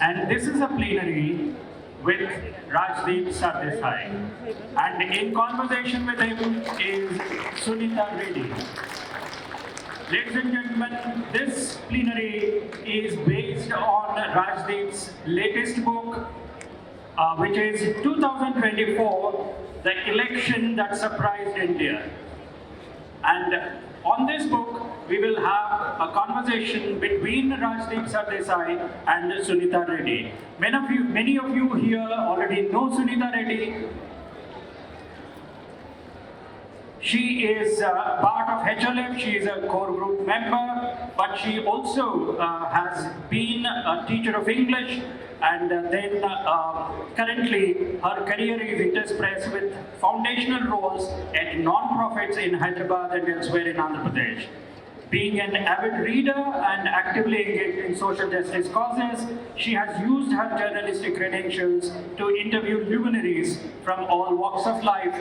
And this is a plenary with Rajdeep Sardesai. And in conversation with him is Sunita Reddy. Ladies and gentlemen, this plenary is based on Rajdeep's latest book, which is 2024, The Election That Surprised India. And on this book, we will have a conversation between Rajdeep Sardesai and Sunita Reddy. Many of you here already know Sunita Reddy. She is part of HLF, she is a core group member, but she also has been a teacher of English, and then currently her career is interspersed with foundational roles at non-profits in Hyderabad and elsewhere in Andhra Pradesh. Being an avid reader and actively engaged in social justice causes, she has used her journalistic credentials to interview luminaries from all walks of life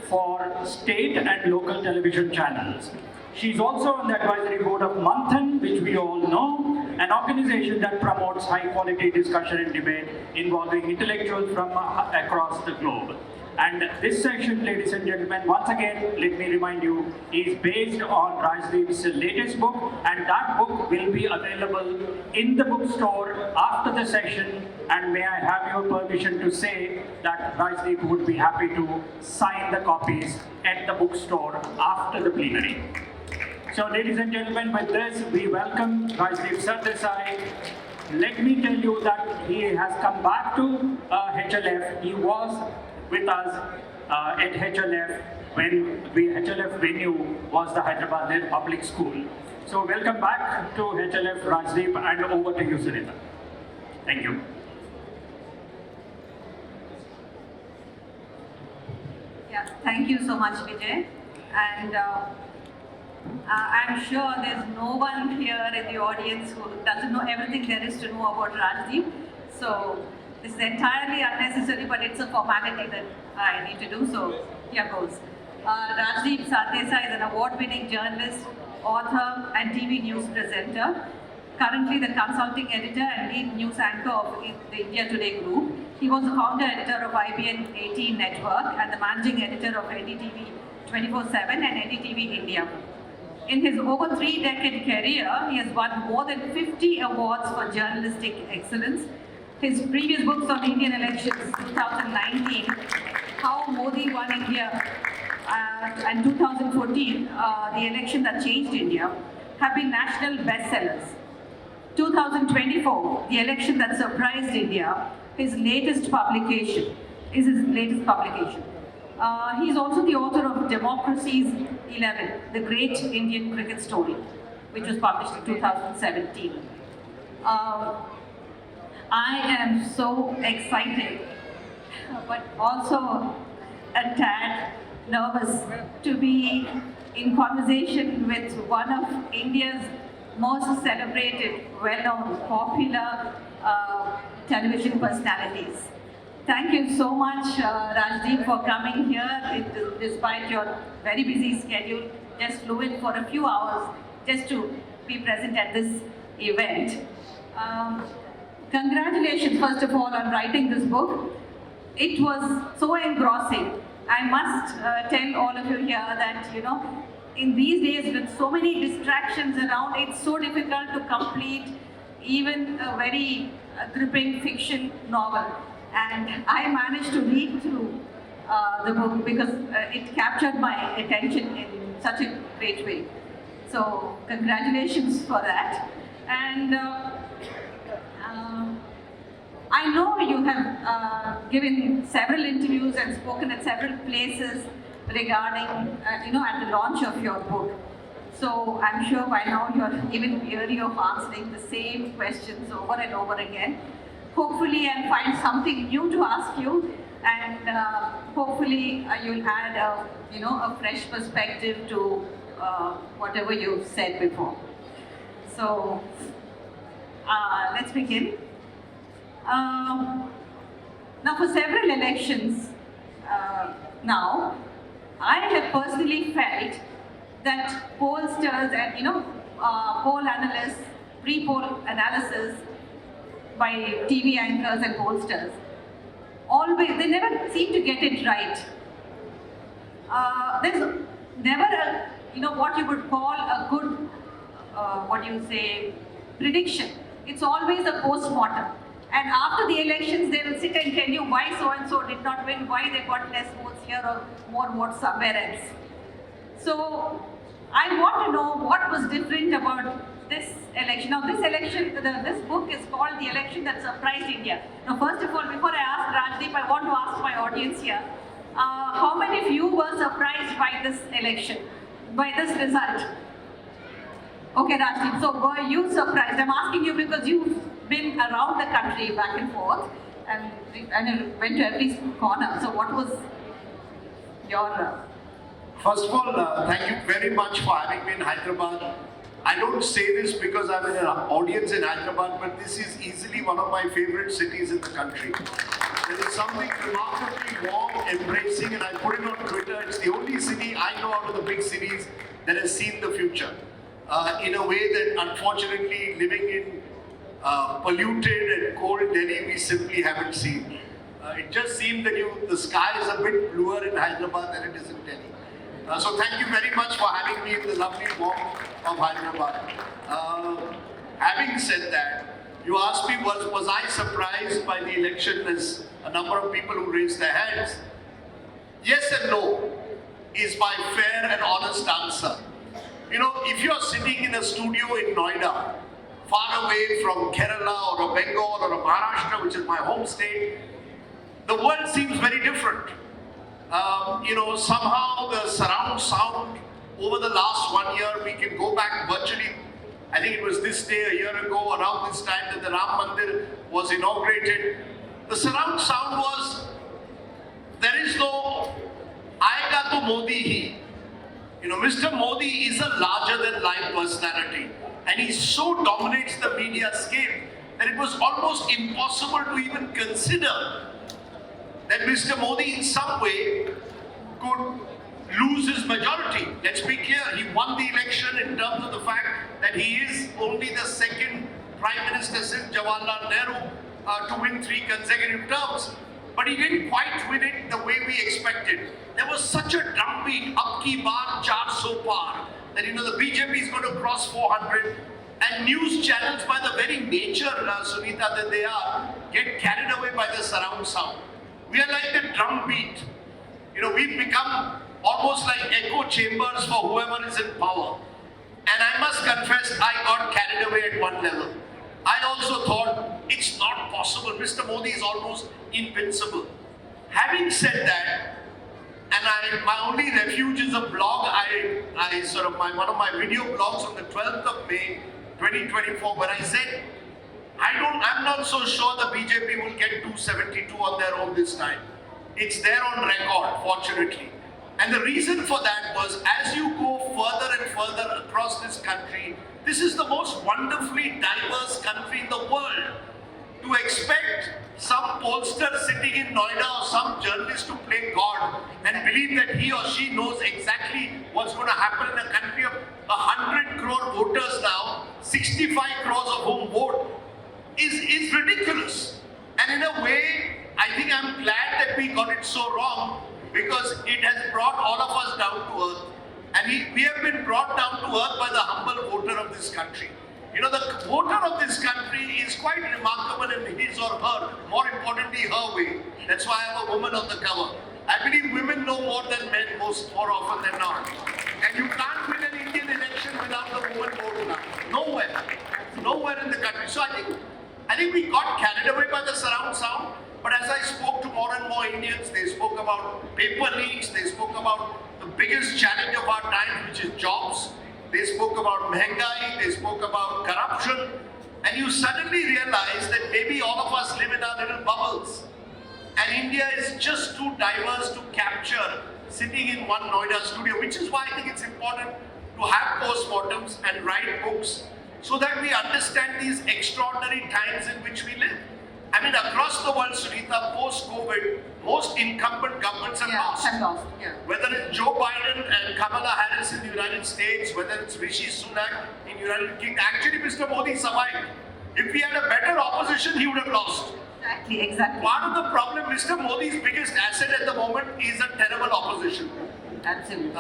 for state and local television channels. She's also on the advisory board of Manthan, which we all know, an organization that promotes high-quality discussion and debate involving intellectuals from across the globe. And this session, ladies and gentlemen, once again, let me remind you, is based on Rajdeep's latest book, and that book will be available in the bookstore after the session. And may I have your permission to say that Rajdeep would be happy to sign the copies at the bookstore after the plenary. So, ladies and gentlemen, with this, we welcome Rajdeep Sardesai. Let me tell you that he has come back to HLF. He was with us at HLF when HLF venue was the Hyderabad Public School. So welcome back to HLF, Rajdeep, and over to you, Sunita. Thank you. Yeah, thank you so much, Vijay. And I'm sure there's no one here in the audience who doesn't know everything there is to know about Rajdeep. So this is entirely unnecessary, but it's a formality that I need to do, so here goes. Rajdeep Sardesai is an award-winning journalist, author, and TV news presenter. Currently the consulting editor and lead news anchor of the India Today group. He was the founder editor of IBN 18 Network and the managing editor of NDTV 24/7 and NDTV India. In his over 3-decade career, he has won more than 50 awards for journalistic excellence. His previous books on Indian elections, 2019, How Modi Won India, and 2014, The Election That Changed India, have been national bestsellers. 2024, The Election That Surprised India, is his latest publication. He's also the author of Democracy's 11, The Great Indian Cricket Story, which was published in 2017. I am so excited, but also a tad nervous to be in conversation with one of India's most celebrated, well-known, popular television personalities. Thank you so much, Rajdeep, for coming here, despite your very busy schedule. Just flew in for a few hours just to be present at this event. Congratulations, first of all, on writing this book. It was so engrossing. I must tell all of you here that, in these days with so many distractions around, it's so difficult to complete even a very gripping fiction novel. And I managed to read through the book because it captured my attention in such a great way. So, congratulations for that. And I know you have given several interviews and spoken at several places regarding, at the launch of your book. So I'm sure by now you're even weary of answering the same questions over and over again. Hopefully I'll find something new to ask you, and hopefully you'll add a fresh perspective to whatever you've said before. So let's begin. Now, for several elections now, I have personally felt that pollsters and poll analysts, pre-poll analysis by TV anchors and pollsters. Always, they never seem to get it right. There's never a, what you would call a good, prediction. It's always a post-mortem. And after the elections, they will sit and tell you why so-and-so did not win, why they got less votes here or more votes somewhere else. So, I want to know what was different about this election. Now, this election, this book is called The Election That Surprised India. Now, first of all, before I ask Rajdeep, I want to ask my audience here, how many of you were surprised by this election, by this result? Okay, Rajdeep, so were you surprised? I'm asking you because you've been around the country back and forth and you went to every corner. So what was your... First of all, thank you very much for having me in Hyderabad. I don't say this because I'm in an audience in Hyderabad, but this is easily one of my favorite cities in the country. There is something remarkably warm, embracing, and I put it on Twitter. It's the only city I know out of the big cities that has seen the future. In a way that, unfortunately, living in polluted and cold Delhi, we simply haven't seen. It just seemed that the sky is a bit bluer in Hyderabad than it is in Delhi. So thank you very much for having me in the lovely warmth of Hyderabad. Having said that, you asked me, was I surprised by the election as a number of people who raised their hands? Yes and no is my fair and honest answer. If you're sitting in a studio in Noida, far away from Kerala or a Bengal or a Maharashtra, which is my home state, the world seems very different. Somehow the surround sound over the last 1 year, we can go back virtually. I think it was this day a year ago, around this time that the Ram Mandir was inaugurated. The surround sound was, there is no Aega to Modi hi. Mr. Modi is a larger-than-life personality, and he so dominates the media scale that it was almost impossible to even consider that Mr. Modi in some way could lose his majority. Let's be clear, he won the election in terms of the fact that he is only the second Prime Minister since Jawaharlal Nehru to win 3 consecutive terms. But he didn't quite win it the way we expected. There was such a drumbeat, up ki baar 400 par, that the BJP is going to cross 400, and news channels by the very nature, Sunita, that they are, get carried away by the surround sound. We are like the drumbeat. We've become almost like echo chambers for whoever is in power. And I must confess, I got carried away at one level. I also thought, it's not possible. Mr. Modi is almost invincible. Having said that, and my only refuge is a blog, one of my video blogs on the 12th of May, 2024, where I said, I'm not so sure the BJP will get 272 on their own this time. It's there on record, fortunately. And the reason for that was, as you go further and further across this country, this is the most wonderfully diverse country in the world. To expect some pollster sitting in Noida or some journalist to play God and believe that he or she knows exactly what's going to happen in a country of 100 crore voters now, 65 crores of whom vote, is ridiculous. And in a way, I think I'm glad that we got it so wrong, because it has brought all of us down to earth. And we have been brought down to earth by the humble voter of this country. The voter of this country is quite remarkable in his or her, more importantly her way. That's why I have a woman on the cover. I believe women know more than men more often than not. And you can't win an Indian election without the woman vote now. Nowhere in the country. So I think we got carried away by the surround sound. But as I spoke to more and more Indians, they spoke about paper leaks, they spoke about the biggest challenge of our time, which is jobs. They spoke about mehengai, they spoke about corruption. And you suddenly realize that maybe all of us live in our little bubbles. And India is just too diverse to capture sitting in one Noida studio, which is why I think it's important to have postmortems and write books so that we understand these extraordinary times in which we live. I mean, across the world, Sunita, post-COVID, most incumbent governments have lost. Yeah. Whether it's Joe Biden and Kamala Harris in the United States, whether it's Rishi Sunak in the United Kingdom. Actually, Mr. Modi survived. If we had a better opposition, he would have lost. Exactly, exactly. Part of the problem, Mr. Modi's biggest asset at the moment is a terrible opposition. Absolutely.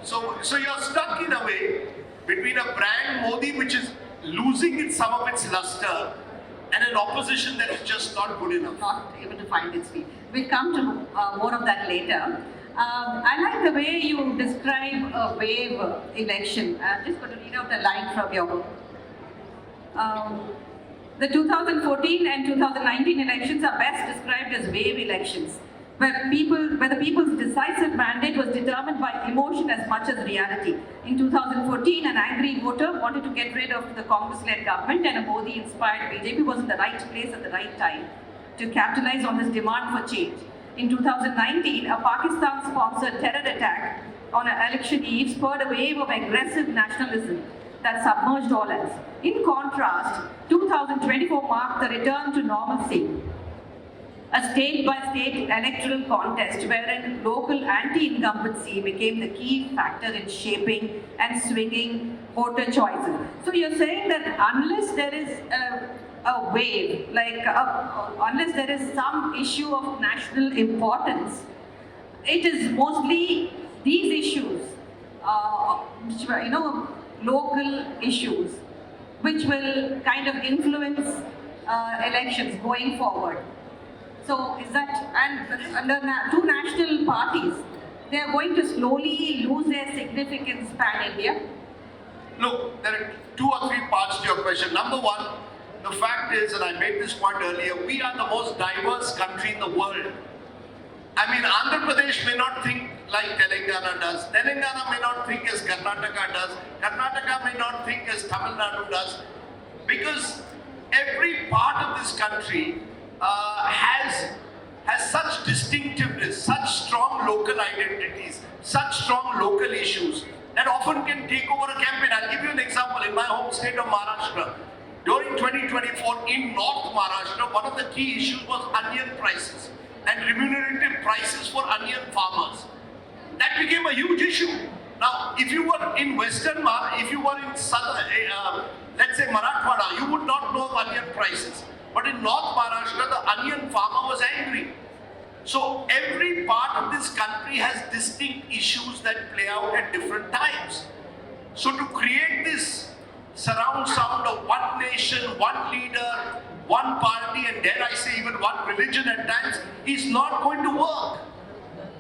So you're stuck in a way between a brand Modi which is losing some of its luster and an opposition that is just not good enough. Not able to find its feet. We'll come to more of that later. I like the way you describe a wave election. I'm just going to read out a line from your book. The 2014 and 2019 elections are best described as wave elections, where the people's decisive mandate was determined by emotion as much as reality. In 2014, an angry voter wanted to get rid of the Congress-led government, and a Modi-inspired BJP was in the right place at the right time to capitalize on this demand for change. In 2019, a Pakistan-sponsored terror attack on an election eve spurred a wave of aggressive nationalism that submerged all else. In contrast, 2024 marked the return to normalcy, a state-by-state electoral contest wherein local anti-incumbency became the key factor in shaping and swinging voter choices. So you're saying that unless there is a wave, unless there is some issue of national importance, it is mostly these issues, local issues, which will kind of influence elections going forward. So is that, and under two national parties, they are going to slowly lose their significance pan-India? Look, there are 2 or 3 parts to your question. Number one, the fact is, and I made this point earlier, we are the most diverse country in the world. I mean, Andhra Pradesh may not think like Telangana does. Telangana may not think as Karnataka does. Karnataka may not think as Tamil Nadu does. Because every part of this country has such distinctiveness, such strong local identities, such strong local issues that often can take over a campaign. I'll give you an example. In my home state of Maharashtra, during 2024 in North Maharashtra, one of the key issues was onion prices and remunerative prices for onion farmers. That became a huge issue. Now, if you were in if you were in southern, let's say Marathwada, you would not know of onion prices. But in North Maharashtra, the onion farmer was angry. So every part of this country has distinct issues that play out at different times. So to create this surround sound of one nation, one leader, one party, and dare I say even one religion at times, is not going to work.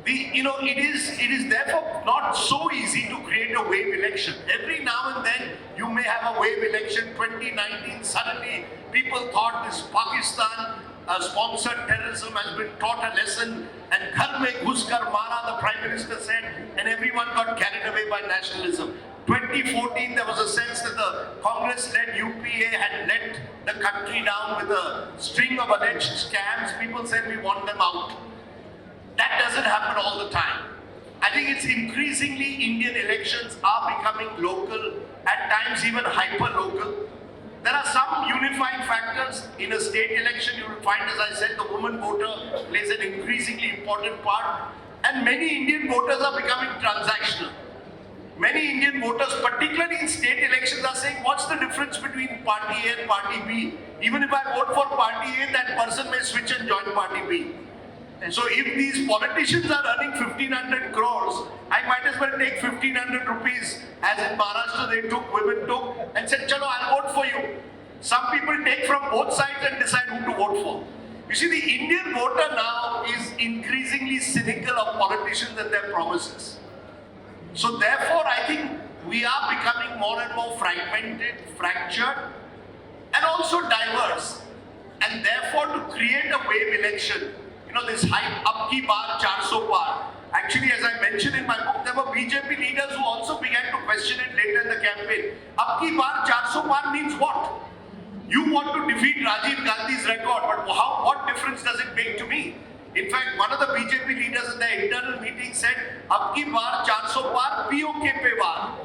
It is therefore not so easy to create a wave election. Every now and then you may have a wave election. 2019, suddenly people thought this Pakistan sponsored terrorism has been taught a lesson, and Ghar mein ghus kar mara, the Prime Minister said, and everyone got carried away by nationalism. 2014, there was a sense that the Congress-led UPA had let the country down with a string of alleged scams. People said we want them out. That doesn't happen all the time. I think it's increasingly Indian elections are becoming local, at times even hyper-local. There are some unifying factors. In a state election, you will find, as I said, the woman voter plays an increasingly important part. And many Indian voters are becoming transactional. Many Indian voters, particularly in state elections, are saying, what's the difference between party A and party B? Even if I vote for party A, that person may switch and join party B. So if these politicians are earning 1,500 crores, I might as well take 1,500 rupees, as in Maharashtra women took, and said, chalo, I'll vote for you. Some people take from both sides and decide who to vote for. You see, the Indian voter now is increasingly cynical of politicians and their promises. So therefore, I think we are becoming more and more fragmented, fractured, and also diverse. And therefore, to create a wave election, this hype, up ki baar, 400 par. Actually, as I mentioned in my book, there were BJP leaders who also began to question it later in the campaign. Up ki baar, 400 par means what? You want to defeat Rajiv Gandhi's record, but what difference does it make to me? In fact, one of the BJP leaders in their internal meeting said, "Ab ki baar 400 par POK pe var,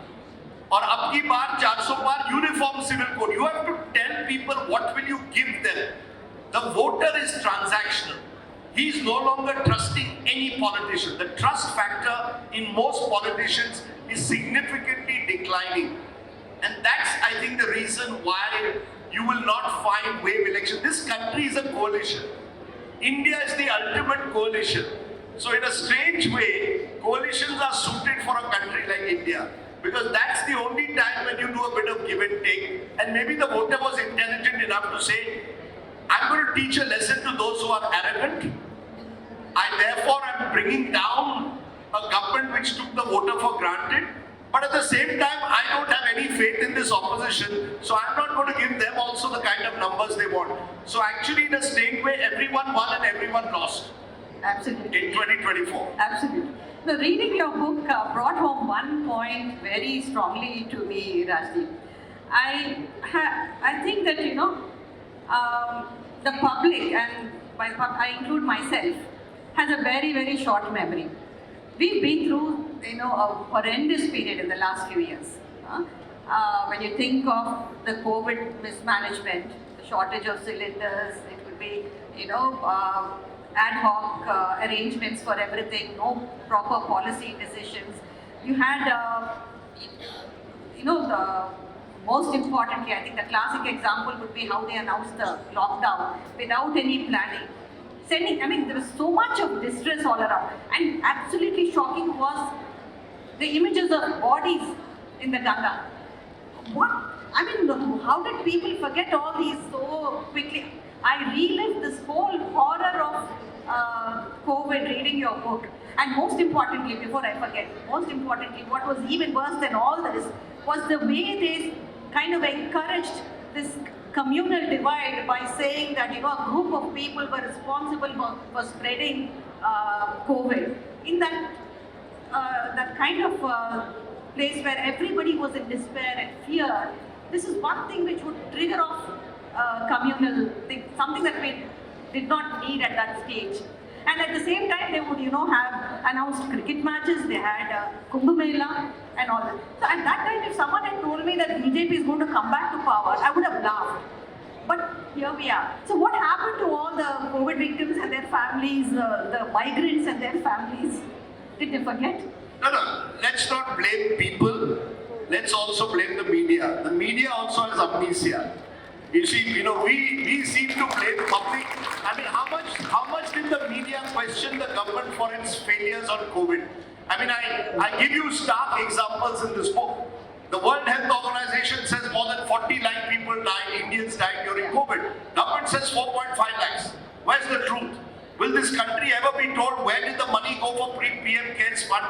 or ab ki baar 400 par uniform civil code." You have to tell people what will you give them. The voter is transactional. He is no longer trusting any politician. The trust factor in most politicians is significantly declining. And that's, I think, the reason why you will not find wave election. This country is a coalition. India is the ultimate coalition. So in a strange way, coalitions are suited for a country like India. Because that's the only time when you do a bit of give and take. And maybe the voter was intelligent enough to say, I'm going to teach a lesson to those who are arrogant. I therefore am bringing down a government which took the voter for granted. But at the same time, I don't have any faith in this opposition. So I'm not going to give them also the kind of numbers they want. So actually, in a strange way, everyone won and everyone lost. Absolutely. In 2024. Absolutely. The reading your book brought home one point very strongly to me, Rajdeep. I think that, the public, and by the public, I include myself, has a very, very short memory. We've been through, a horrendous period in the last few years. When you think of the COVID mismanagement, the shortage of cylinders, it could be, ad hoc arrangements for everything, no proper policy decisions. You had, the most importantly, I think the classic example would be how they announced the lockdown without any planning. There was so much of distress all around. And absolutely shocking was the images of bodies in the Ganga. How did people forget all these so quickly? I relived this whole horror of COVID reading your book. And most importantly, before I forget, what was even worse than all this was the way they kind of encouraged this communal divide by saying that, a group of people were responsible for spreading COVID. In that kind of place where everybody was in despair and fear, this is one thing which would trigger off communal thing, something that we did not need at that stage. And at the same time, they would, have announced cricket matches, they had Kumbh Mela and all that. So at that time, if someone had told me that BJP is going to come back to power, I would have laughed. But here we are. So what happened to all the COVID victims and their families, the migrants and their families? Did they forget? No. Let's not blame people. Let's also blame the media. The media also has amnesia. You see, we seem to blame public. How much did the media question the government for its failures on COVID? I give you stark examples in this book. The World Health Organization says more than 40 lakh people died, Indians died during COVID. Government says 4.5 lakhs. Where's the truth? Will this country ever be told where did the money go for PM CARES fund?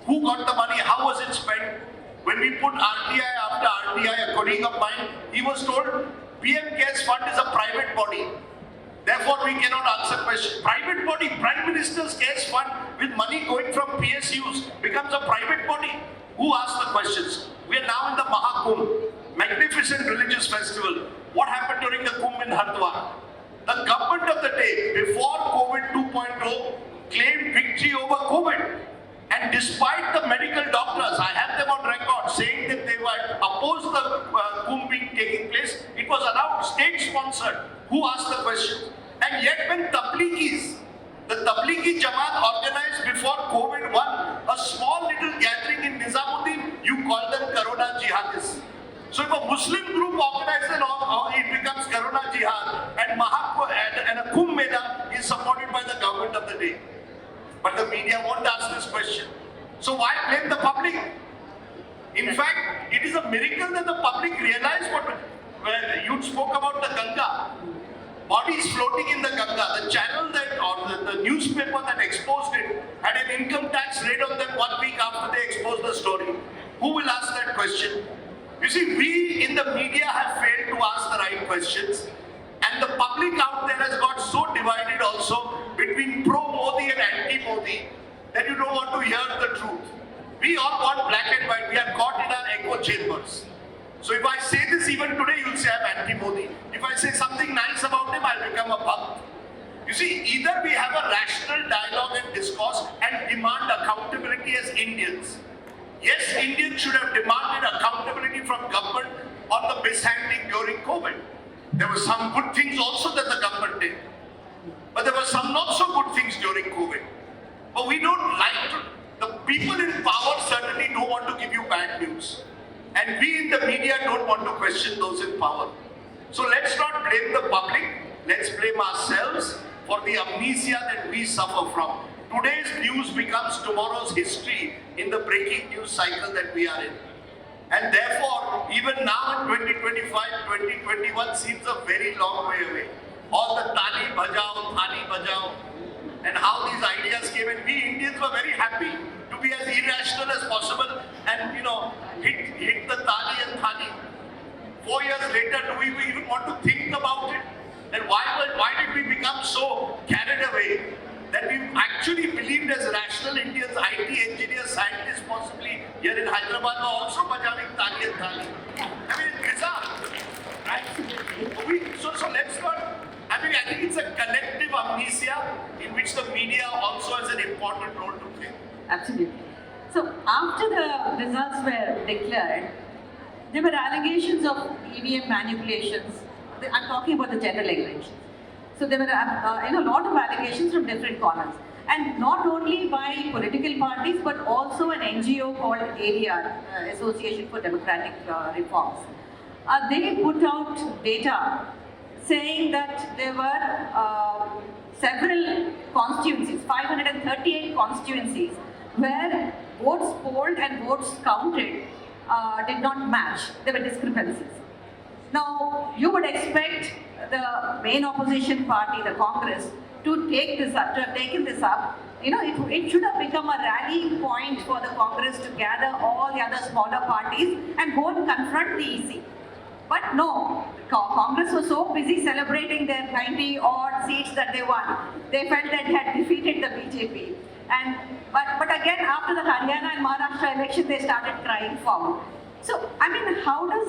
Who got the money? How was it spent? When we put RTI after RTI, a colleague of mine, he was told PM CARES fund is a private body. Therefore, we cannot answer questions. Private body, Prime Minister's CARES fund with money going from PSUs becomes a private body. Who asked the questions? We are now in the Mahakumbh, magnificent religious festival. What happened during the Kumbh in Haridwar? The government of the day, before COVID 2.0, claimed victory over COVID. And despite the medical doctors, I have them on record saying that they were opposed the Kumbh being taking place, it was allowed, state-sponsored. Who asked the question? And yet when the Tablighi Jamaat organized before COVID-1, a small little gathering in Nizamuddin, you call them Corona Jihadists. So if a Muslim group organizes it becomes Corona Jihad, and a Kumbh Mela is supported by the government of the day. But the media won't ask this question. So why blame the public? In fact, it is a miracle that the public realized you spoke about the Ganga. Bodies floating in the Ganga. The channel the newspaper that exposed it had an income tax raid on them 1 week after they exposed the story. Who will ask that question? You see, we in the media have failed to ask the right questions. And the public out there has got so divided also between pro-Modi and anti-Modi that you don't want to hear the truth. We all want black and white. We are caught in our echo chambers. So if I say this even today, you'll say I'm anti-Modi. If I say something nice about him, I'll become a bhakt. You see, either we have a rational dialogue and discourse and demand accountability as Indians. Yes, Indians should have demanded accountability from government on the mishandling during COVID. There were some good things also that the government did. But there were some not so good things during COVID. But we don't like to, the people in power certainly don't want to give you bad news. And we in the media don't want to question those in power. So let's not blame the public, let's blame ourselves for the amnesia that we suffer from. Today's news becomes tomorrow's history in the breaking news cycle that we are in. And therefore, even now in 2025, 2021 seems a very long way away. All the Thani Bajao, and how these ideas came, and we Indians were very happy to be as irrational as possible and, hit the Thali and Thani. 4 years later, do we even want to think about it? And why did we become so carried away that we actually believed as rational Indians, IT engineers, scientists possibly here in Hyderabad were also bajaving Thali and Thali. I mean, it's bizarre, right? So let's not, I think it's a collective amnesia in which the media also has an important role to play. Absolutely. So after the results were declared, there were allegations of EVM manipulations. I'm talking about the general elections. So there were a lot of allegations from different corners, and not only by political parties but also an NGO called ADR, Association for Democratic Reforms. They put out data saying that there were several constituencies, 538 constituencies, where votes polled and votes counted did not match. There were discrepancies. Now, you would expect the main opposition party, the Congress, to take this up, to have taken this up. It should have become a rallying point for the Congress to gather all the other smaller parties and go and confront the EC. But no, Congress was so busy celebrating their 90 odd seats that they won. They felt that they had defeated the BJP. But again, after the Haryana and Maharashtra election, they started crying foul. So, how does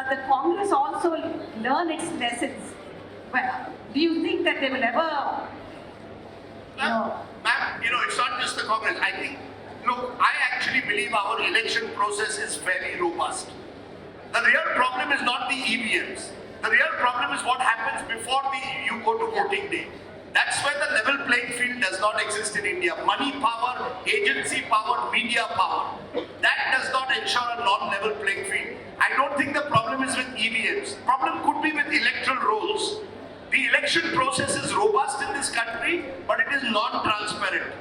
the Congress also learn its lessons? Well, do you think that they will ever, Ma'am, it's not just the Congress. I actually believe our election process is very robust. The real problem is not the EVMs. The real problem is what happens before you go to voting day. That's where the level playing field does not exist in India. Money power, agency power, media power. That does not ensure a non-level playing field. I don't think the problem is with EVMs. Problem could be with electoral rolls. The election process is robust in this country, but it is non-transparent.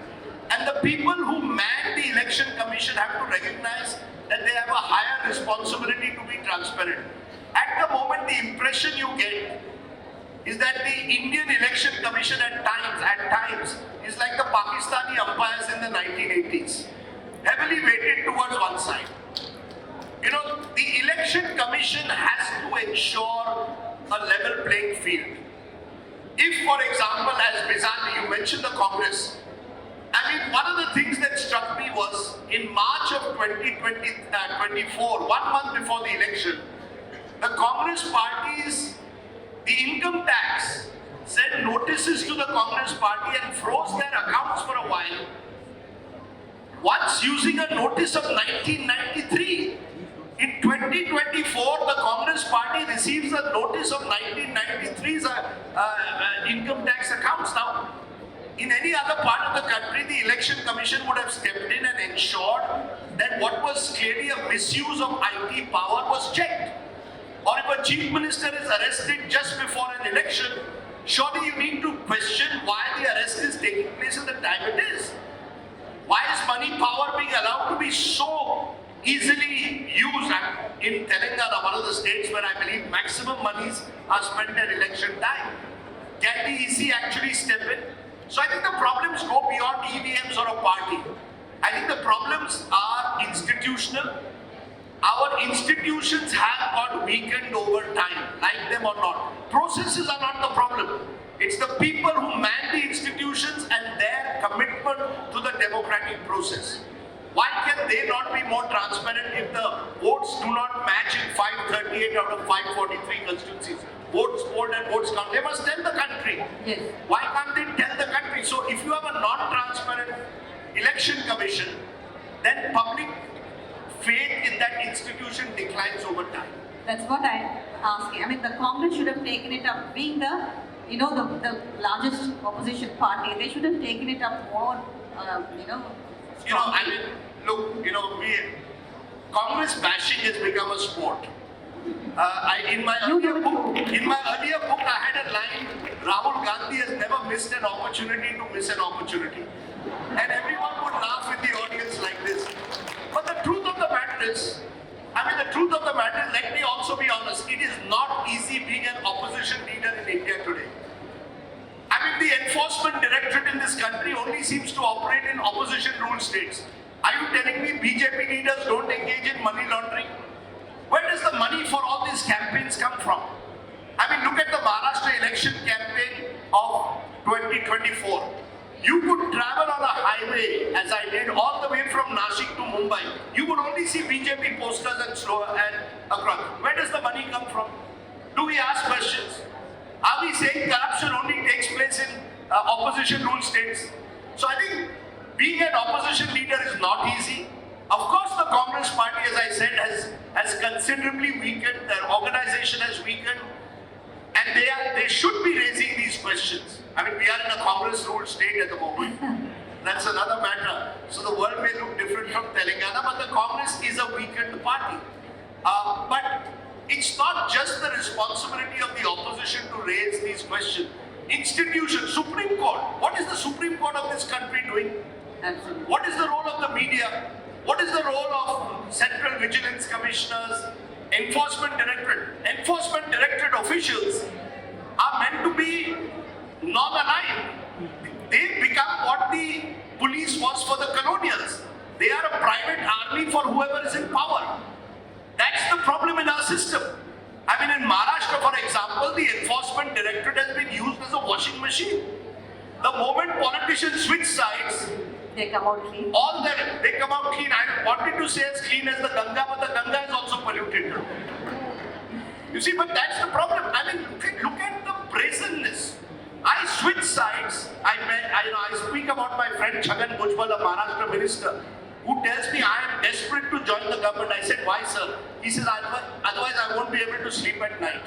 And the people who man the election commission have to recognize that they have a higher responsibility to be transparent. At the moment, the impression you get is that the Indian Election Commission at times is like the Pakistani umpires in the 1980s, heavily weighted towards one side. The Election Commission has to ensure a level playing field. If, for example, as Bizarrely, you mentioned the Congress, one of the things that struck me was in March of 2024, 1 month before the election, the Congress parties, the income tax sent notices to the Congress party and froze their accounts for a while, once using a notice of 1993. In 2024, the Congress party receives a notice of 1993's income tax accounts. Now, in any other part of the country, the Election Commission would have stepped in and ensured that what was clearly a misuse of IT power was checked. Or if a chief minister is arrested just before an election, surely you need to question why the arrest is taking place at the time it is. Why is money power being allowed to be so easily used? In Telangana, one of the states where I believe maximum monies are spent at election time. Can the EC actually step in? So I think the problems go beyond EVMs or a party. I think the problems are institutional. Our institutions have got weakened over time, like them or not. Processes are not the problem. It's the people who man the institutions and their commitment to the democratic process. Why can they not be more transparent if the votes do not match in 538 out of 543 constituencies? Votes polled and votes counted. They must tell the country. Yes. Why can't they tell the country? So if you have a non-transparent election commission, then public faith in that institution declines over time. That's what I'm asking. The Congress should have taken it up, being the largest opposition party. They should have taken it up more, Look, Congress bashing has become a sport. In my You earlier do it book, I had a line: Rahul Gandhi has never missed an opportunity to miss an opportunity, and everyone would laugh in the audience like this. But the truth of the matter is, let me also be honest, it is not easy being an opposition leader in India today. I mean, the enforcement directorate in this country only seems to operate in opposition rule states. Are you telling me BJP leaders don't engage in money laundering? Where does the money for all these campaigns come from? I mean, look at the Maharashtra election campaign of 2024. You could travel on a highway, as I did, all the way from Nashik to Mumbai. You would only see BJP posters and across. Where does the money come from? Do we ask questions? Are we saying corruption only takes place in opposition rule states? So I think being an opposition leader is not easy. Of course, the Congress party, as I said, has considerably weakened. Their organization has weakened, and they should be raising these questions. I mean, we are in a Congress-ruled state at the moment. That's another matter. So the world may look different from Telangana, but the Congress is a weakened party. But it's not just the responsibility of the opposition to raise these questions. Institutions, Supreme Court. What is the Supreme Court of this country doing? Absolutely. What is the role of the media? What is the role of Central Vigilance Commissioners, Enforcement Directorate? Enforcement Directorate officials are meant to be non-aligned. They become what the police was for the colonials. They are a private army for whoever is in power. That's the problem in our system. I mean, in Maharashtra, for example, the Enforcement Directorate has been used as a washing machine. The moment politicians switch sides, They come out clean. they come out clean. I wanted to say as clean as the Ganga, but the Ganga is also polluted. You see, but that's the problem. I mean, look at the brazenness. I switch sides. I speak about my friend Chhagan Bhujbal, a Maharashtra minister, who tells me I am desperate to join the government. I said, why, sir? He says, otherwise I won't be able to sleep at night.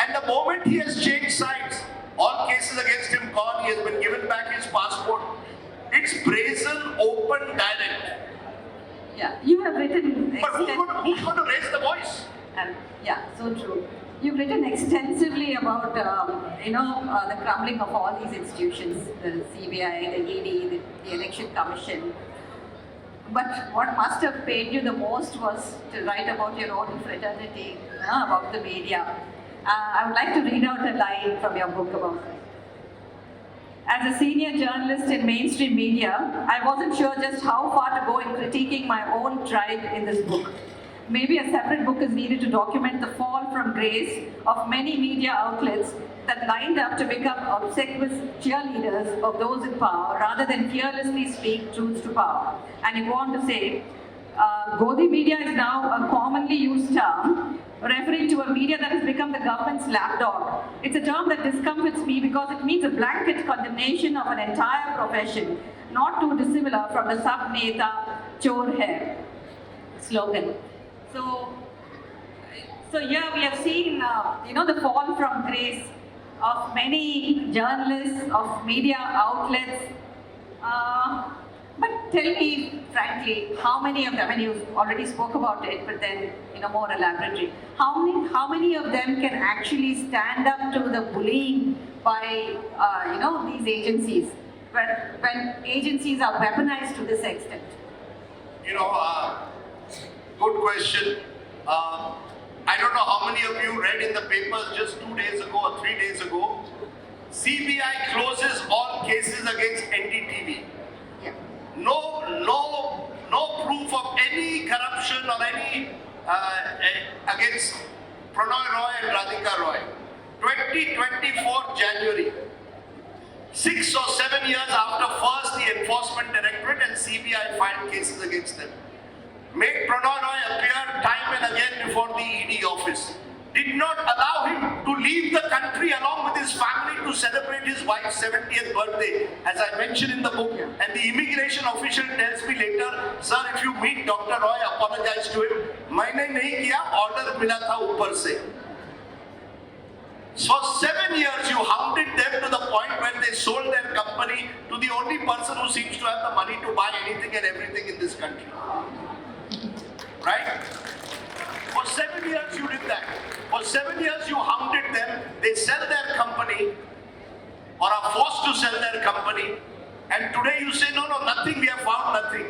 And the moment he has changed sides, all cases against him gone, he has been given back his passport. It's brazen, open, direct. Yeah, you have written. But who's going to raise the voice? And yeah, so true. You've written extensively about the crumbling of all these institutions, the CBI, the ED, the Election Commission. But what must have pained you the most was to write about your own fraternity, about the media. I would like to read out a line from your book about it. As a senior journalist in mainstream media, I wasn't sure just how far to go in critiquing my own tribe in this book. Maybe a separate book is needed to document the fall from grace of many media outlets that lined up to become obsequious cheerleaders of those in power rather than fearlessly speak truth to power. And you go on to say, Godi media is now a commonly used term referring to a media that has become the government's lapdog. It's a term that discomforts me because it means a blanket condemnation of an entire profession, not too dissimilar from the Sab Neta Chor Hai slogan. So here we have seen, the fall from grace of many journalists, of media outlets. But tell me, frankly, how many of them, and you already spoke about it, but then more elaborately, how many of them can actually stand up to the bullying by these agencies, when agencies are weaponized to this extent? Good question. I don't know how many of you read in the papers just 2 days ago or 3 days ago, CBI closes all cases against NDTV. Yeah. No proof of any corruption or any against Pranoy Roy and Radhika Roy. 2024 January, 6 or 7 years after first the Enforcement Directorate and CBI filed cases against them. Made Pranoy Roy appear time and again before the ED office. Did not allow him to leave the country along with his family to celebrate his wife's 70th birthday, as I mentioned in the book. And the immigration official tells me later, sir, if you meet Dr. Roy, apologize to him. मैंने नहीं किया, order मिला था ऊपर से. For 7 years, you hounded them to the point when they sold their company to the only person who seems to have the money to buy anything and everything in this country. right? For 7 years you did that. For 7 years you hounded them. They sell their company or are forced to sell their company. And today you say, no, nothing, we have found nothing.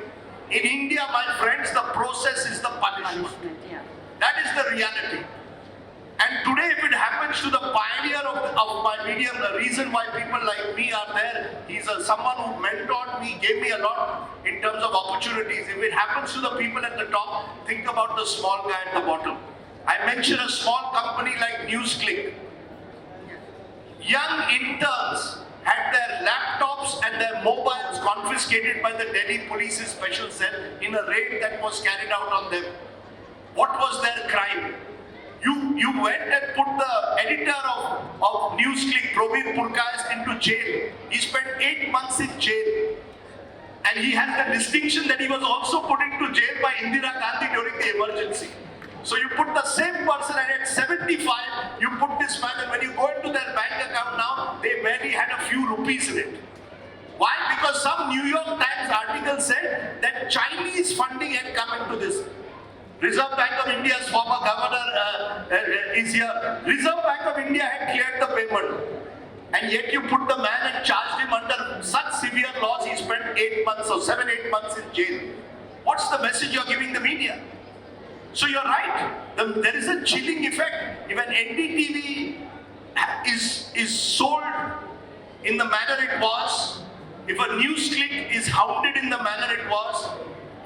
In India, my friends, the process is the punishment. Yeah. That is the reality. And today, if it happens to the pioneer of my medium, the reason why people like me are there, he's someone who mentored me, gave me a lot in terms of opportunities. If it happens to the people at the top, think about the small guy at the bottom. I mentioned a small company like NewsClick. Young interns had their laptops and their mobiles confiscated by the Delhi Police's special cell in a raid that was carried out on them. What was their crime? You went and put the editor of NewsClick, Probir Purkayas, into jail. He spent 8 months in jail. And he has the distinction that he was also put into jail by Indira Gandhi during the emergency. So you put the same person, and at 75, you put this man, and when you go into their bank account now, they barely had a few rupees in it. Why? Because some New York Times article said that Chinese funding had come into this. Reserve Bank of India's former governor is here. Reserve Bank of India had cleared the payment. And yet you put the man and charged him under such severe laws, he spent 8 months or 7-8 months in jail. What's the message you're giving the media? So you're right, there is a chilling effect. If an NDTV is sold in the manner it was, if a NewsClick is hounded in the manner it was,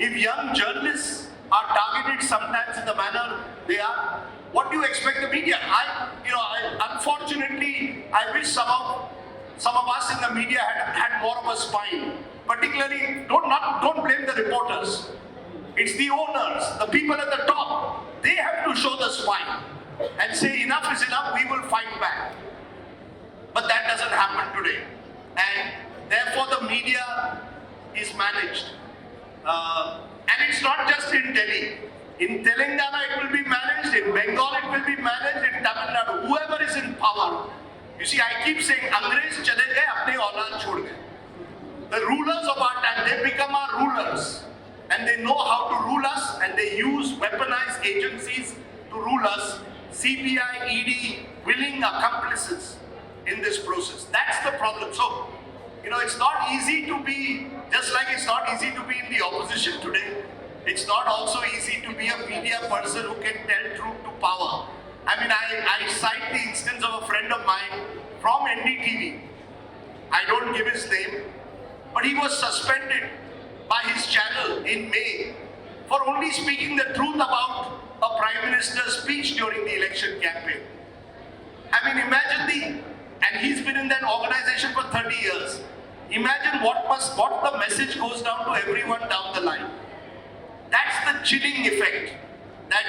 if young journalists are targeted sometimes in the manner they are, what do you expect the media? Unfortunately, I wish some of us in the media had more of a spine. Particularly, don't blame the reporters. It's the owners, the people at the top. They have to show the spine and say enough is enough, we will fight back. But that doesn't happen today. And therefore the media is managed. And it's not just in Delhi. In Telangana it will be managed, in Bengal it will be managed, in Tamil Nadu, whoever is in power. You see, I keep saying, Angrez chale gaye, apne aulad chhod gaye. The rulers of our time, they become our rulers. And they know how to rule us, and they use weaponized agencies to rule us. CBI, ED, willing accomplices in this process. That's the problem. So, it's not easy to be, just like it's not easy to be in the opposition today, it's not also easy to be a media person who can tell truth to power. I mean, I cite the instance of a friend of mine from NDTV. I don't give his name, but he was suspended by his channel in May for only speaking the truth about a Prime Minister's speech during the election campaign. I mean, imagine and he's been in that organization for 30 years. Imagine what the message goes down to everyone down the line. That's the chilling effect that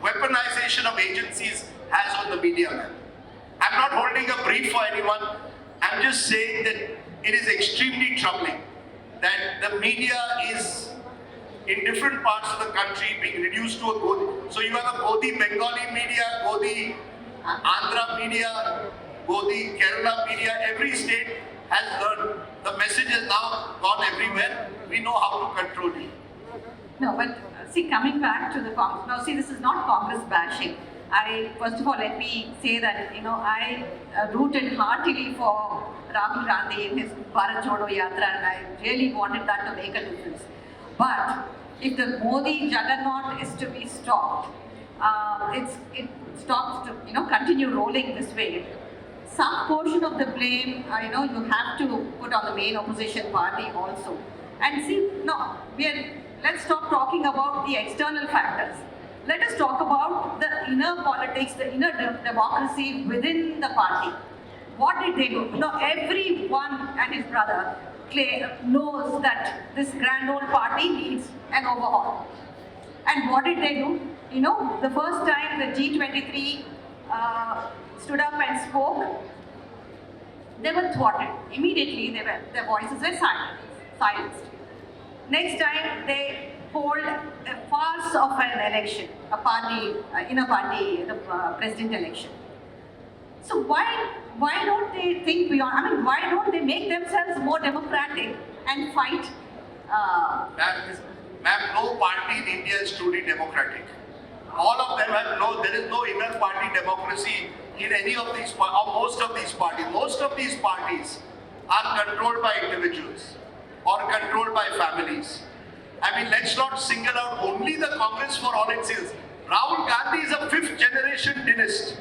weaponization of agencies has on the media man. I'm not holding a brief for anyone. I'm just saying that it is extremely troubling that the media is in different parts of the country being reduced to a Godi. So you have a Godi Bengali media, Godi Andhra media, Godi Kerala media. Every state has learned. The message has now gone everywhere. We know how to control it. No, but see, coming back to the Congress, now see, this is not Congress bashing. First of all, let me say that, I rooted heartily for Rahul Gandhi in his Bharat Jodo Yatra, and I really wanted that to make a difference. But if the Modi juggernaut is to be stopped, it stops to, continue rolling this way. Some portion of the blame, you have to put on the main opposition party also. And see, no, let's stop talking about the external factors. Let us talk about the inner politics, the inner democracy within the party. What did they do? Everyone and his brother knows that this grand old party needs an overhaul. And what did they do? The first time the G23 stood up and spoke, they were thwarted. Immediately, their voices were silenced. Next time, they hold a farce of an election, inner party, the president election. So why don't they think beyond? I mean, why don't they make themselves more democratic and fight? Ma'am, no party in India is truly democratic. All of them there is no inner party democracy in any of these, or most of these parties. Most of these parties are controlled by individuals or controlled by families. I mean, let's not single out only the Congress for all its sins. Rahul Gandhi is a fifth generation dynast.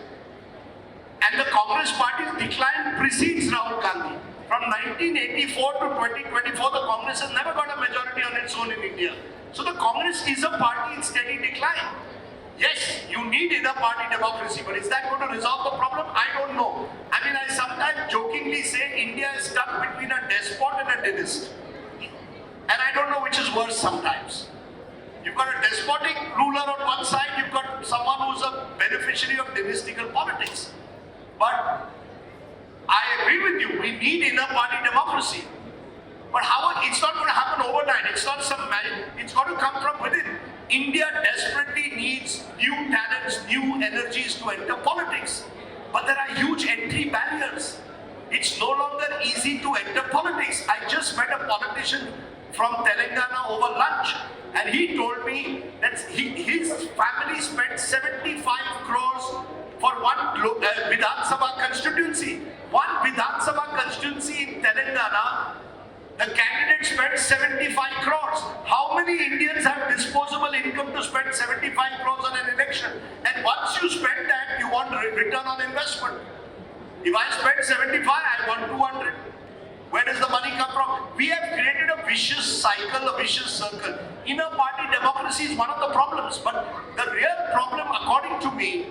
And the Congress party's decline precedes Rahul Gandhi. From 1984 to 2024, the Congress has never got a majority on its own in India. So the Congress is a party in steady decline. Yes, you need inner party democracy, but is that going to resolve the problem? I don't know. I mean, I sometimes jokingly say India is stuck between a despot and a dynast. And I don't know which is worse sometimes. You've got a despotic ruler on one side, you've got someone who's a beneficiary of dynastical politics. But I agree with you, we need inner party democracy. But it's not going to happen overnight, it's not some magic, it's got to come from within. India desperately needs new talents, new energies to enter politics. But there are huge entry barriers. It's no longer easy to enter politics. I just met a politician from Telangana over lunch, and he told me that his family spent 75 crores for one Vidhan Sabha constituency. One Vidhan Sabha constituency in Telangana, the candidate spent 75 crores. How many Indians have disposable income to spend 75 crores on an election? And once you spend that, you want return on investment. If I spend 75, I want 200. Where does the money come from? We have created a vicious cycle, a vicious circle. Inner party democracy is one of the problems. But the real problem, according to me,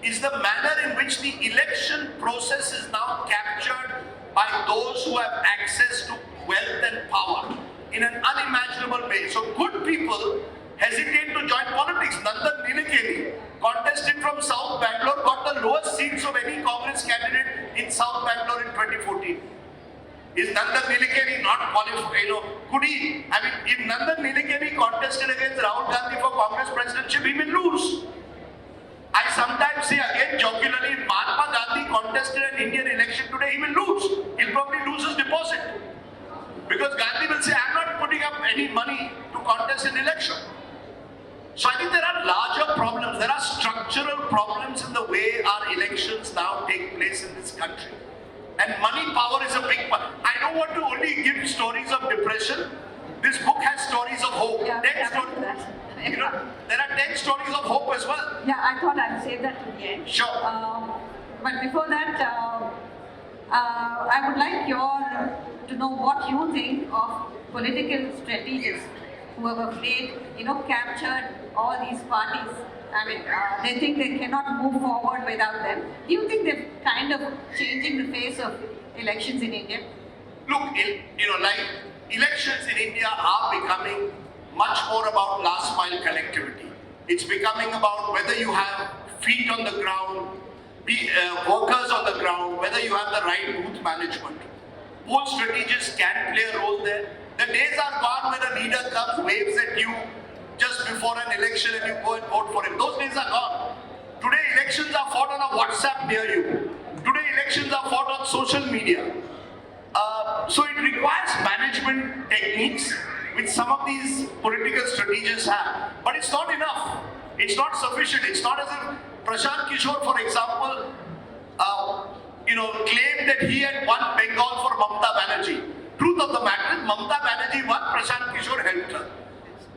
is the manner in which the election process is now captured by those who have access to wealth and power in an unimaginable way. So good people hesitate to join politics. Nandan Nilekani, contested from South Bangalore, got the lowest seats of any Congress candidate in South Bangalore in 2014. Is Nandan Nilekani not qualified? Could he? I mean, if Nandan Nilekani contested against Rahul Gandhi for Congress presidency, he will lose. I sometimes say again jocularly, if Mahatma Gandhi contested an Indian election today, he will lose. He'll probably lose his deposit. Because Gandhi will say, I'm not putting up any money to contest an election. So I think there are larger problems. There are structural problems in the way our elections now take place in this country. And money power is a big part. I don't want to only give stories of depression. This book has stories of hope. Yeah, 10 stories. There are 10 stories of hope as well. Yeah, I thought I'd save that to the end. Sure. But before that, I would like to know what you think of political strategists who have played, captured all these parties. I mean, they think they cannot move forward without them. Do you think they're kind of changing the face of elections in India? Look, like elections in India are becoming much more about last mile connectivity. It's becoming about whether you have feet on the ground, workers on the ground, whether you have the right booth management. Poll strategists can play a role there. The days are gone when a leader comes, waves at you just before an election and you go and vote for him. Those days are gone. Today elections are fought on a WhatsApp near you. Today elections are fought on social media. So it requires management techniques which some of these political strategists have. But it's not enough. It's not sufficient. It's not as if Prashant Kishore, for example, claimed that he had won Bengal for Mamata Banerjee. Truth of the matter is, Mamata Banerjee won, Prashant Kishore helped her.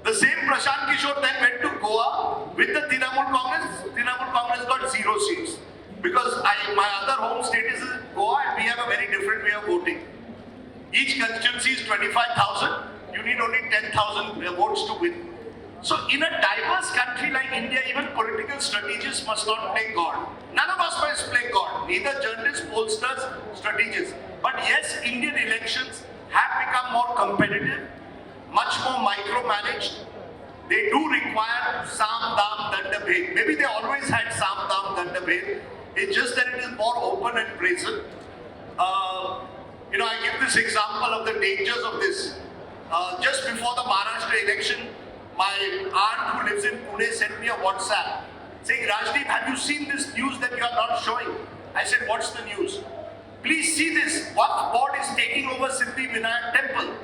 The same Prashant Kishore then went to Goa with the Trinamool Congress. Trinamool Congress got 0 seats. Because my other home state is Goa and we have a very different way of voting. Each constituency is 25,000. You need only 10,000 votes to win. So in a diverse country like India, even political strategists must not play God. None of us must play God. Neither journalists, pollsters, strategists. But yes, Indian elections have become more competitive, much more micromanaged. They do require Sam, Dam, Danda, Bhed. Maybe they always had Sam, Dam, Danda, Bhed. It's just that it is more open and brazen. I give this example of the dangers of this. Just before the Maharashtra election, my aunt who lives in Pune sent me a WhatsApp saying, Rajdeep, have you seen this news that you are not showing? I said, what's the news? Please see this. Waqf board is taking over Siddhi Vinayak temple.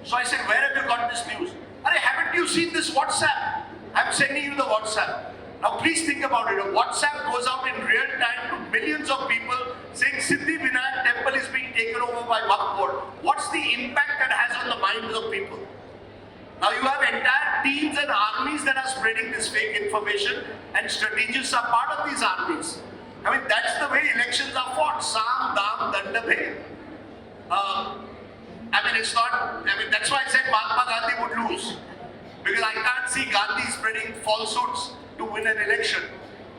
So I said, where have you got this news? Haven't you seen this WhatsApp? I'm sending you the WhatsApp. Now please think about it. A WhatsApp goes out in real time to millions of people saying Siddhi Vinayak temple is being taken over by Waqf board. What's the impact that has on the minds of people? Now you have entire teams and armies that are spreading this fake information, and strategists are part of these armies. I mean, that's the way elections are fought. Sam, Dam, Danda, Bhe. It's not, that's why I said Mahatma Gandhi would lose. Because I can't see Gandhi spreading falsehoods to win an election.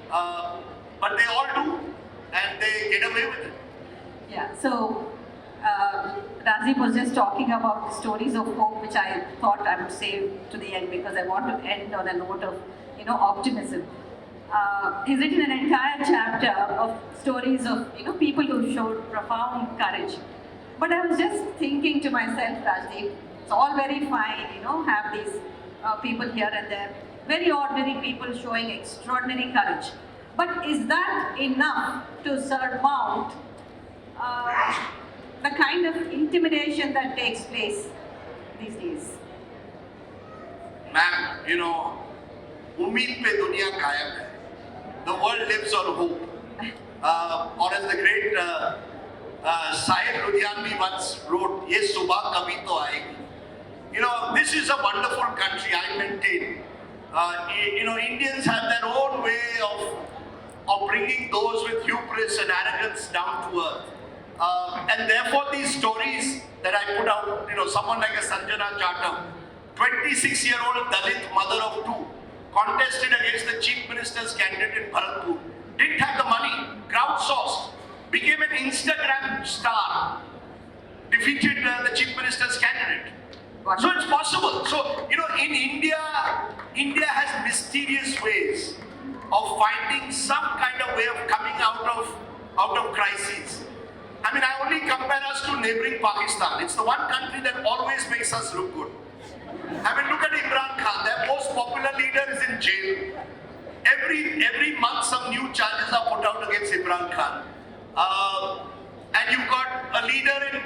But they all do, and they get away with it. Yeah, so Rajdeep was just talking about the stories of hope, which I thought I would save to the end because I want to end on a note of, optimism. He's written an entire chapter of stories of, people who showed profound courage. But I was just thinking to myself, Rajdeep, it's all very fine, have these people here and there, very ordinary people showing extraordinary courage. But is that enough to surmount the kind of intimidation that takes place these days? Ma'am, ummeed pe duniya kayam hai. The world lives on hope. Or as the great Sahib Ludhianvi once wrote, "Ye subah kabhi to aayegi." This is a wonderful country, I maintain. Indians have their own way of bringing those with hubris and arrogance down to earth. And therefore these stories that I put out, someone like a Sanjana Chatham, 26-year-old Dalit mother of two, contested against the chief minister's candidate in Bharatpur, didn't have the money, crowdsourced, became an Instagram star, defeated the chief minister's candidate. So it's possible. So, in India has mysterious ways of finding some kind of way of coming out of crises. I only compare us to neighboring Pakistan. It's the one country that always makes us look good. Look at Imran Khan. Their most popular leader is in jail. Every month some new charges are put out against Imran Khan. And you've got a leader in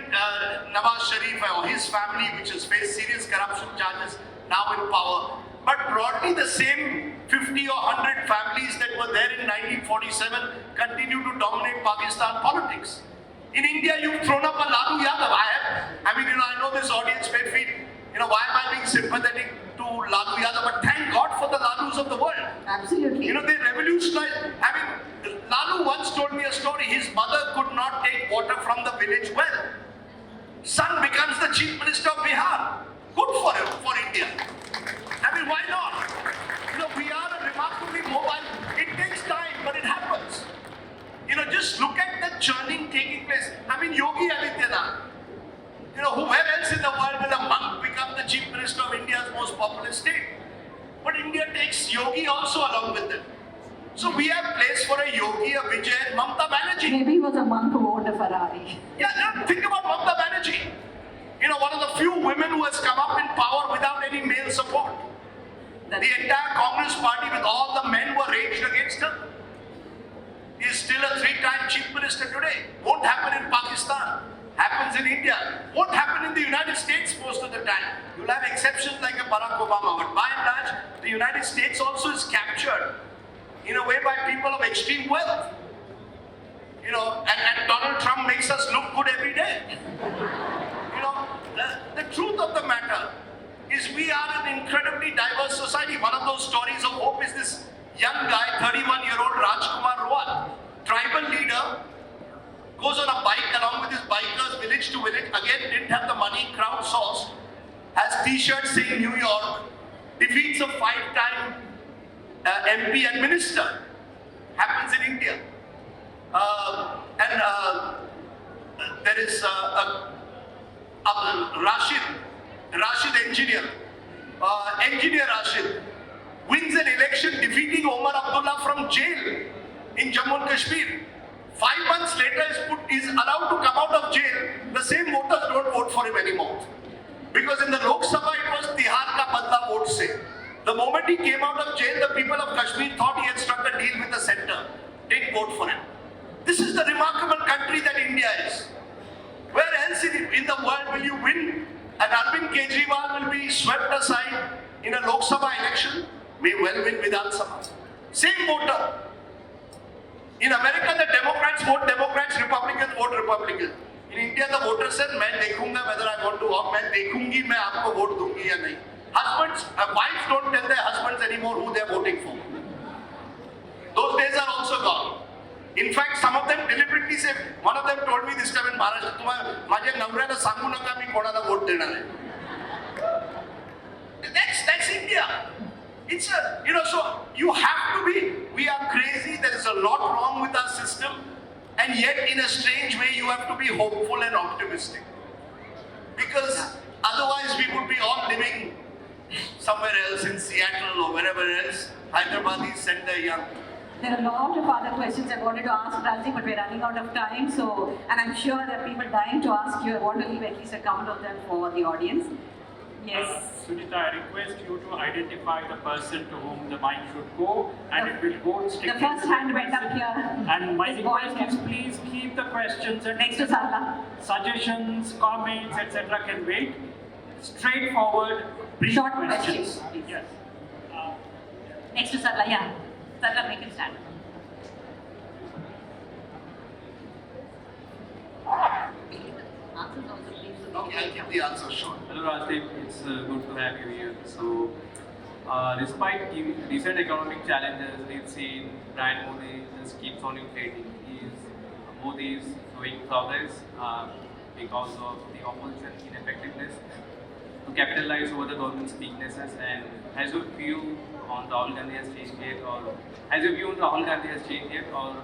Nawaz Sharif or his family which has faced serious corruption charges, now in power. But broadly the same 50 or 100 families that were there in 1947 continue to dominate Pakistan politics. In India, you've thrown up a Lalu Yadav. I know this audience may feel, why am I being sympathetic to Lalu Yadav? But thank God for the Lalus of the world. Absolutely. They revolutionized. Lalu once told me a story. His mother could not take water from the village well. Son becomes the chief minister of Bihar. Good for him, for India. Why not? We are a remarkably mobile. It takes time, but it happens. Just look at the churning taking place. Yogi Adityanath. Where else in the world will a monk become the chief minister of India's most populous state? But India takes Yogi also along with it. So we have place for a Yogi, a Vijay, and Mamta Banerjee. Maybe he was a monk who owned a Ferrari. Yeah, think about Mamta Banerjee. One of the few women who has come up in power without any male support. The entire Congress party with all the men were raged against her. He is still a 3-time chief minister today. Won't happen in Pakistan. Happens in India. Won't happen in the United States most of the time. You'll have exceptions like a Barack Obama. But by and large, the United States also is captured in a way by people of extreme wealth. And Donald Trump makes us look good every day. The truth of the matter is we are an incredibly diverse society. One of those stories of hope is this young guy, 31-year-old Rajkumar Rawat, tribal leader, goes on a bike along with his bikers village to village, again didn't have the money, crowdsourced, has t-shirts saying New York, defeats a 5-time MP and minister. Happens in India. There is Rashid engineer, Rashid, wins an election defeating Omar Abdullah from jail in Jammu and Kashmir. 5 months later, is allowed to come out of jail. The same voters don't vote for him anymore. Because in the Lok Sabha, it was Tihar ka badla vote se. The moment he came out of jail, the people of Kashmir thought he had struck a deal with the center. Didn't vote for him. This is the remarkable country that India is. Where else in the world will you win? And Arvind Kejriwal will be swept aside in a Lok Sabha election may well win Vidhan Sabha. Same voter. In America, the Democrats vote Democrats, Republicans vote Republicans. In India, the voter said, "मैं देखूंगा whether I want to walk, मैं देखूंगी मैं आपको vote दूंगी या नहीं." Husbands, wives don't tell their husbands anymore who they're voting for. Those days are also gone. In fact, some of them deliberately say, one of them told me this time in Maharashtra, "तुम्हा माझ्या नवऱ्याला सांगू नका मी कोणाला vote देणार आहे." That's India. It's a, so you have to be, we are crazy, there is a lot wrong with our system, and yet in a strange way you have to be hopeful and optimistic. Because otherwise we would be all living somewhere else in Seattle or wherever else. Hyderabadis send their young. There are a lot of other questions I wanted to ask Rajdeep, but we're running out of time. So, and I'm sure there are people dying to ask you. I want to leave at least a couple of them for the audience. Yes. Sunita, I request you to identify the person to whom the mic should go, and it will go strictly. The first hand went up here. And my This request boy is please keep the questions and next to Sarla. suggestions, comments, etc. can wait. Straightforward, brief Short questions. questions, please. Yes. Next to Sarla, yeah. Sarla, make it stand. Answers also, please. Okay, I'll keep the answer short. Hello Rajdeep, it's good to have you here. So, despite recent economic challenges, we've seen Brand Modi just keeps on inflating. Modi is showing progress because of the opposition ineffectiveness to capitalize over the government's weaknesses. And has your view on Rahul Gandhi has changed yet, or has your view on Rahul Gandhi has changed yet, or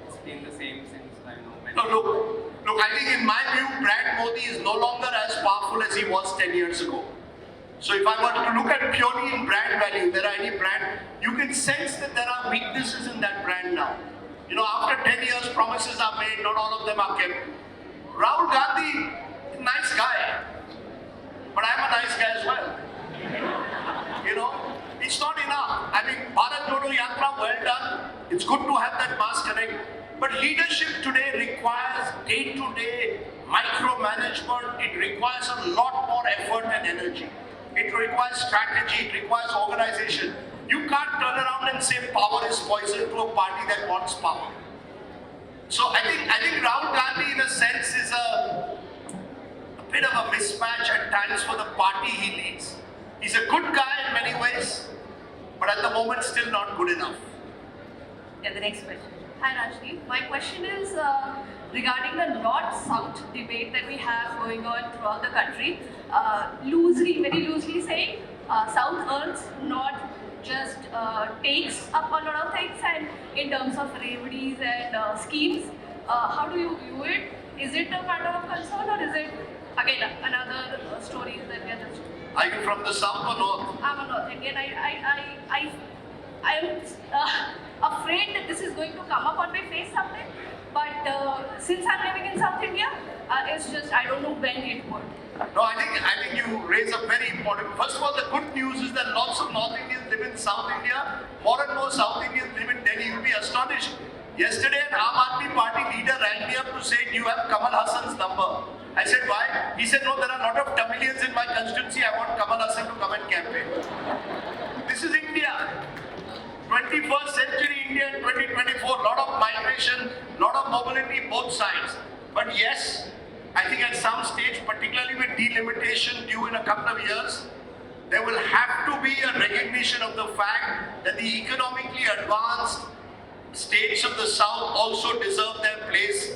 it's been the same since many? No, look, I think in my view, Brand Modi is no longer as powerful as he was 10 years ago. So if I were to look at purely in brand value, there are any brand, you can sense that there are weaknesses in that brand now. After 10 years, promises are made, not all of them are kept. Rahul Gandhi, nice guy, but I'm a nice guy as well. It's not enough. I mean, Bharat Jodo Yatra, well done. It's good to have that mass connect. But leadership today requires day-to-day micromanagement. It requires a lot more effort and energy. It requires strategy. It requires organization. You can't turn around and say power is poison to a party that wants power. So I think Rahul Gandhi, in a sense, is a bit of a mismatch at times for the party he leads. He's a good guy in many ways, but at the moment still not good enough. Yeah, the next question. Hi Rajdeep. My question is regarding the North-South debate that we have going on throughout the country. Very loosely saying, South earns, North just takes up a lot of things, and in terms of remedies and schemes, how do you view it? Is it a matter of concern, or is it again another story that we are just... Are you from the South or North? I'm a North Indian. I am afraid that this is going to come up on my face someday. But since I'm living in South India, it's just I don't know when it would. No, I think you raise a very important. First of all, the good news is that lots of North Indians live in South India. More and more South Indians live in Delhi. You'll be astonished. Yesterday, an Aam Aadmi Party leader rang me up to say, "Do you have Kamal Hassan's number?" I said, "Why?" He said, "No, there are a lot of Tamilians in my constituency. I want Kamal Hassan to come and campaign." This is India. 21st century India in 2024. A lot of migration, lot of mobility, both sides. But yes, I think at some stage, particularly with delimitation due in a couple of years, there will have to be a recognition of the fact that the economically advanced states of the South also deserve their place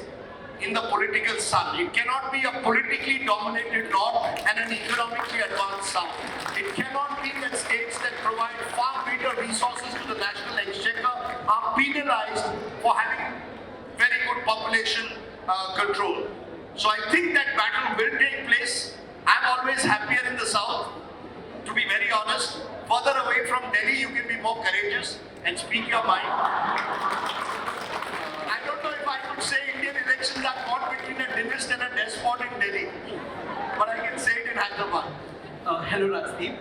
in the political sun. It cannot be a politically dominated North and an economically advanced South. It cannot be that states that provide far greater resources to the national exchequer are penalized for having very good population control. So I think that battle will take place. I'm always happier in the South, to be very honest. Further away from Delhi, you can be more courageous and speak your mind. I don't know if I could say Indian elections are fought between a dynast and a despot in Delhi, but I can say it in Hyderabad. Hello Rajdeep.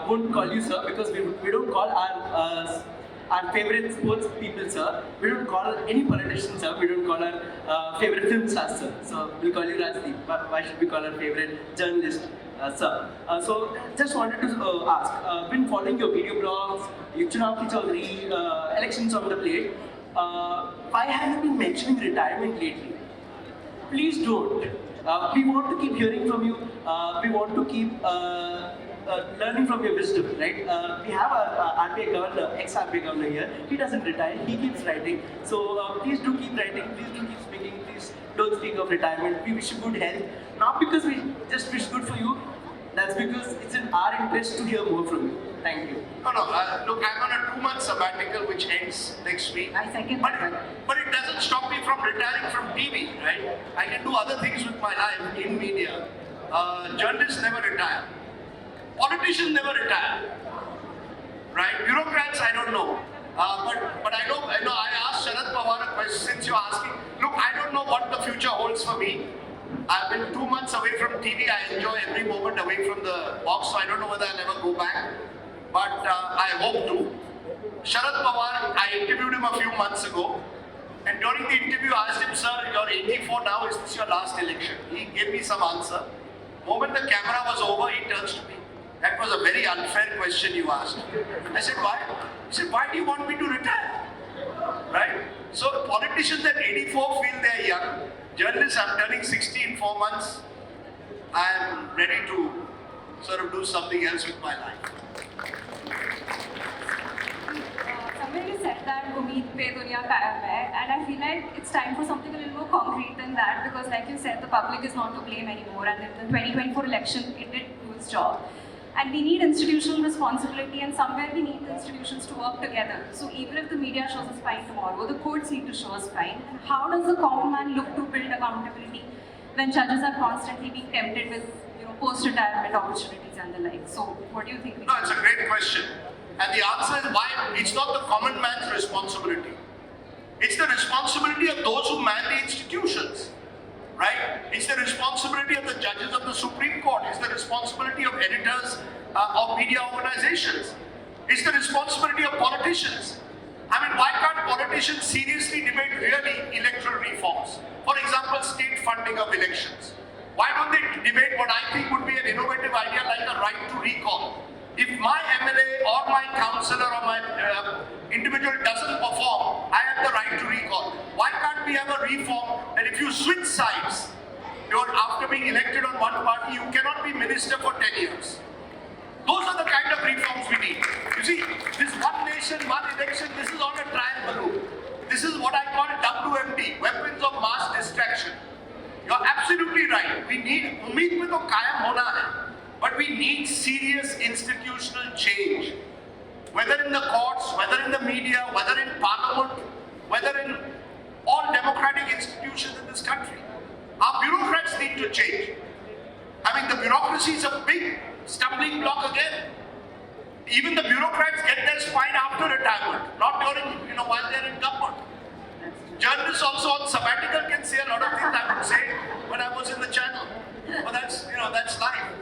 Won't call you sir because we don't call our favorite sports people sir. We don't call any politician sir. We don't call our favorite film stars sir. So we'll call you Rajdeep. Why should we call our favorite journalist sir. So just wanted to ask, been following your video blogs, your Chunav Ki Chaudhary, elections on the plate. Why have you been mentioning retirement lately? Please don't. We want to keep hearing from you. We want to keep learning from your wisdom, right? We have our RBI governor, ex-RBI governor here. He doesn't retire. He keeps writing. So please do keep writing. Please do keep speaking. Please don't speak of retirement. We wish you good health. Not because we just wish good for you. That's because it's in our interest to hear more from you. Thank you. No, look, I'm on a 2-month sabbatical which ends next week. I second But, that. but it doesn't stop me from retiring from TV, right? I can do other things with my life in media. Journalists never retire. Politicians never retire. Right? Bureaucrats, I don't know. But I know, I asked Sharad Pawar a question since you're asking. Look, I don't know what the future holds for me. I've been 2 months away from TV. I enjoy every moment away from the box, so I don't know whether I'll ever go back. But I hope to. Sharad Pawar, I interviewed him a few months ago. And during the interview, I asked him, sir, you're 84 now, is this your last election? He gave me some answer. The moment the camera was over, he turns to me. That was a very unfair question you asked. I said, why? He said, why do you want me to retire? Right? So politicians at 84 feel they're young. Journalists, I'm turning 60 in 4 months. I am ready to sort of do something else with my life. Somewhere you said that Umid pe duniya kayam hai, and I feel like it's time for something a little more concrete than that, because like you said, the public is not to blame anymore, and in the 2024 election, it did do its job. And we need institutional responsibility, and somewhere we need the institutions to work together. So even if the media shows us fine tomorrow, the courts need to show us fine. And how does the common man look to build accountability when judges are constantly being tempted with, post-retirement opportunities and the like? So what do you think? No, it's a great question. And the answer is why it's not the common man's responsibility. It's the responsibility of those who man the institutions. Right? It's the responsibility of the judges of the Supreme Court. It's the responsibility of editors of media organizations. It's the responsibility of politicians. I mean, why can't politicians seriously debate really electoral reforms? For example, state funding of elections. Why don't they debate what I think would be an innovative idea like a right to recall? If my MLA or my councillor or my individual doesn't perform, I have the right to recall. Why can't we have a reform that if you switch sides, after being elected on one party, you cannot be minister for 10 years? Those are the kind of reforms we need. You see, this one nation, one election, this is on a trial balloon. This is what I call WMD, weapons of mass distraction. You're absolutely right. We need, ummeed mein to kayam hona hai. But we need serious institutional change, whether in the courts, whether in the media, whether in parliament, whether in all democratic institutions in this country. Our bureaucrats need to change. I mean, the bureaucracy is a big stumbling block again. Even the bureaucrats get their spine after retirement, not during, while they're in government. Journalists also on sabbatical can say a lot of things I would say when I was in the channel. But that's, that's life.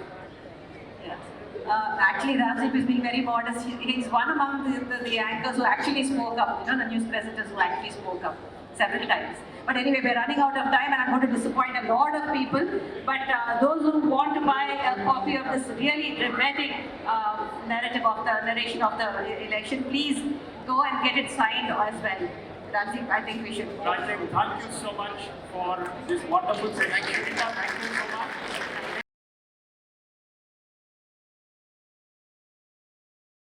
Actually, Rajdeep is being very modest. He's one among the anchors who actually spoke up, the news presenters who actually spoke up several times. But anyway, we're running out of time and I'm going to disappoint a lot of people. But those who want to buy a copy of this really dramatic narration of the election, please go and get it signed as well. Rajdeep, I think we should. Rajdeep, thank you so much for this wonderful session. Thank you so much.